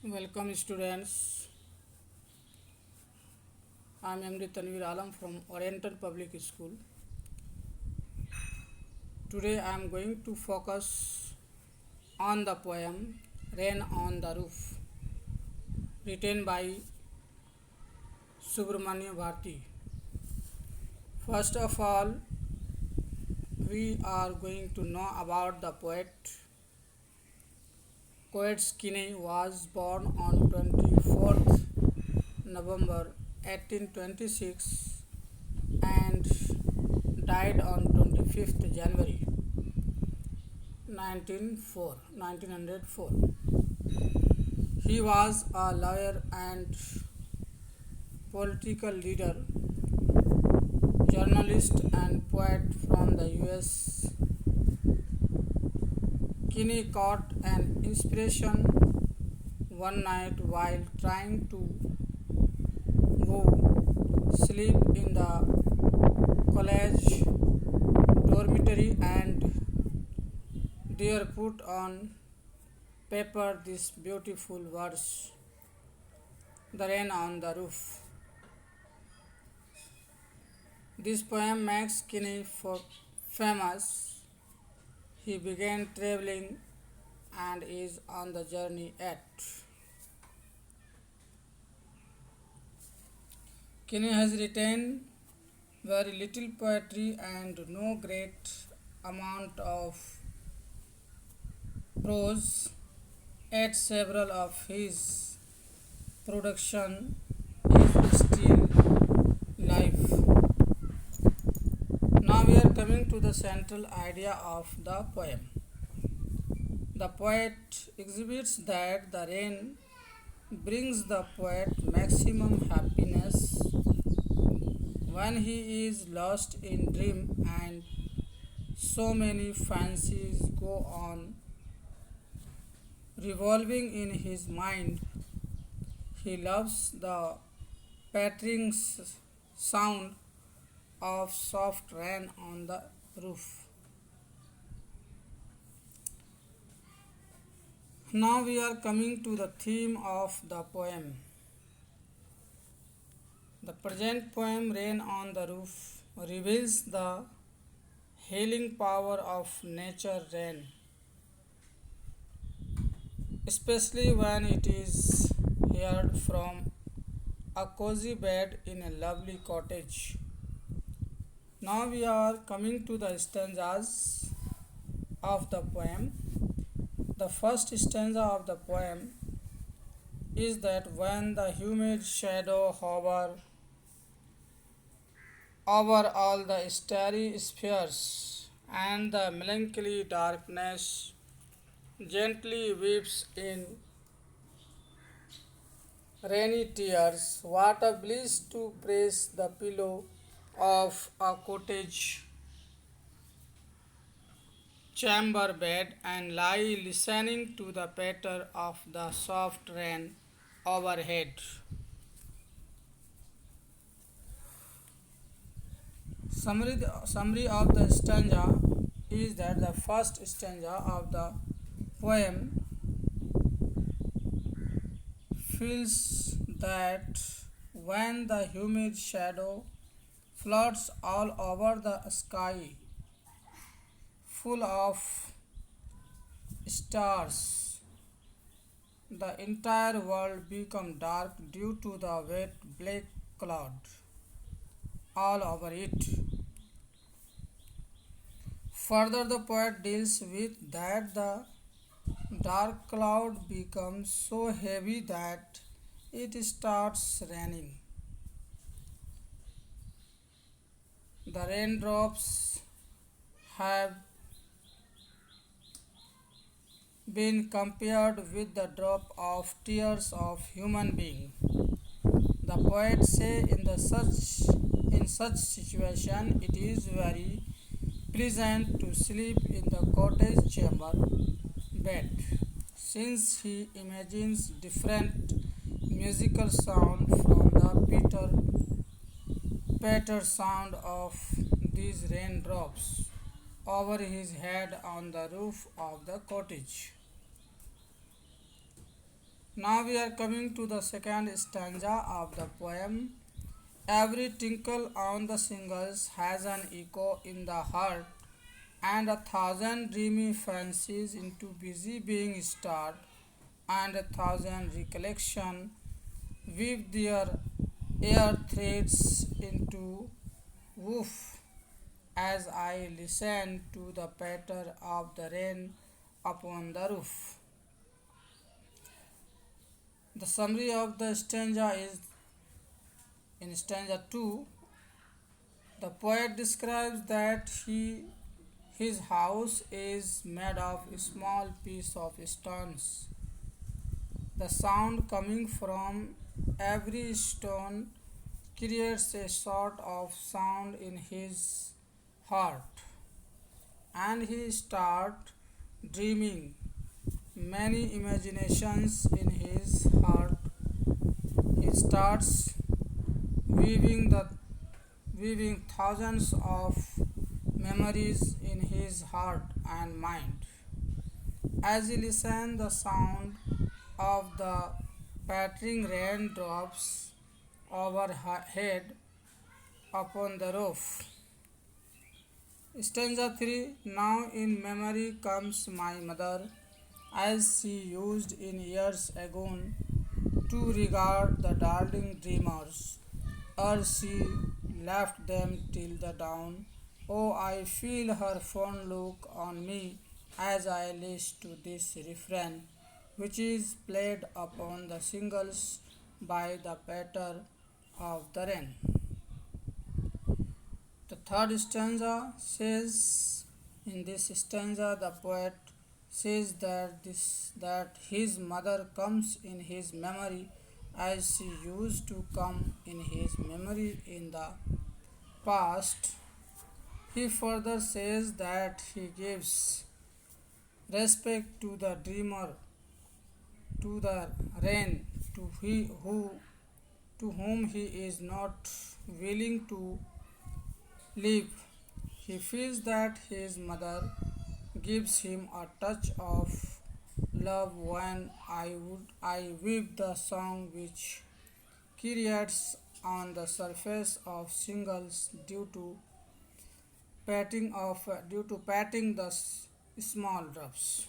Welcome students. I am Md Tanweer Alam from Oriental Public School. Today I am going to focus on the poem Rain on the Roof, written by Subramanya Bharti. First of all, we are going to know about the poet. Poet Kinney was born on 24th November 1826 and died on 25th January 1904. He was a lawyer and political leader, journalist and poet from the US. Kinney caught an inspiration one night while trying to go sleep in the college dormitory and there put on paper this beautiful verse, The Rain on the Roof. This poem makes Kinney famous. He began traveling and is on the journey yet. Kinney has written very little poetry and no great amount of prose, yet several of his production is still life. Now we are coming to the central idea of the poem. The poet exhibits that the rain brings the poet maximum happiness when he is lost in dream and so many fancies go on revolving in his mind. He loves the pattering sound of soft rain on the roof. Now we are coming to the theme of the poem. The present poem Rain on the Roof reveals the healing power of nature rain, especially when it is heard from a cozy bed in a lovely cottage. Now we are coming to the stanzas of the poem. The first stanza of the poem is that when the humid shadow hovers over all the starry spheres and the melancholy darkness gently weeps in rainy tears, what a bliss to press the pillow of a cottage chamber bed and lie listening to the patter of the soft rain overhead. Summary of the stanza is that the first stanza of the poem feels that when the humid shadow floats all over the sky full of stars, the entire world becomes dark due to the wet black cloud all over it. Further, the poet deals with that the dark cloud becomes so heavy that it starts raining. The raindrops have been compared with the drop of tears of human being. The poet say in such situation it is very pleasant to sleep in the cottage chamber bed, since he imagines different musical sound from the patter sound of these raindrops over his head on the roof of the cottage. Now we are coming to the second stanza of the poem. Every tinkle on the shingles has an echo in the heart, and a thousand dreamy fancies into busy being start, and a thousand recollection weave their air threads into woof as I listen to the patter of the rain upon the roof. The summary of the stanza is in stanza 2. The poet describes that his house is made of a small piece of stones. The sound coming from every stone creates a sort of sound in his heart, and he starts dreaming many imaginations in his heart. He starts weaving the weaving thousands of memories in his heart and mind. As he listens the sound of the pattering raindrops overhead upon the roof. Stanza 3. Now in memory comes my mother, as she used in years agone to regard the darling dreamers, ere she left them till the dawn. Oh, I feel her fond look on me as I listen to this refrain, which is played upon the shingles by the patter of the rain. The third stanza says, in this stanza, the poet says that his mother comes in his memory as she used to come in his memory in the past. He further says that he gives respect to the dreamer, to the rain, to whom he is not willing to live. He feels that his mother gives him a touch of love when I weave the song which creates on the surface of shingles due to patting the small drops.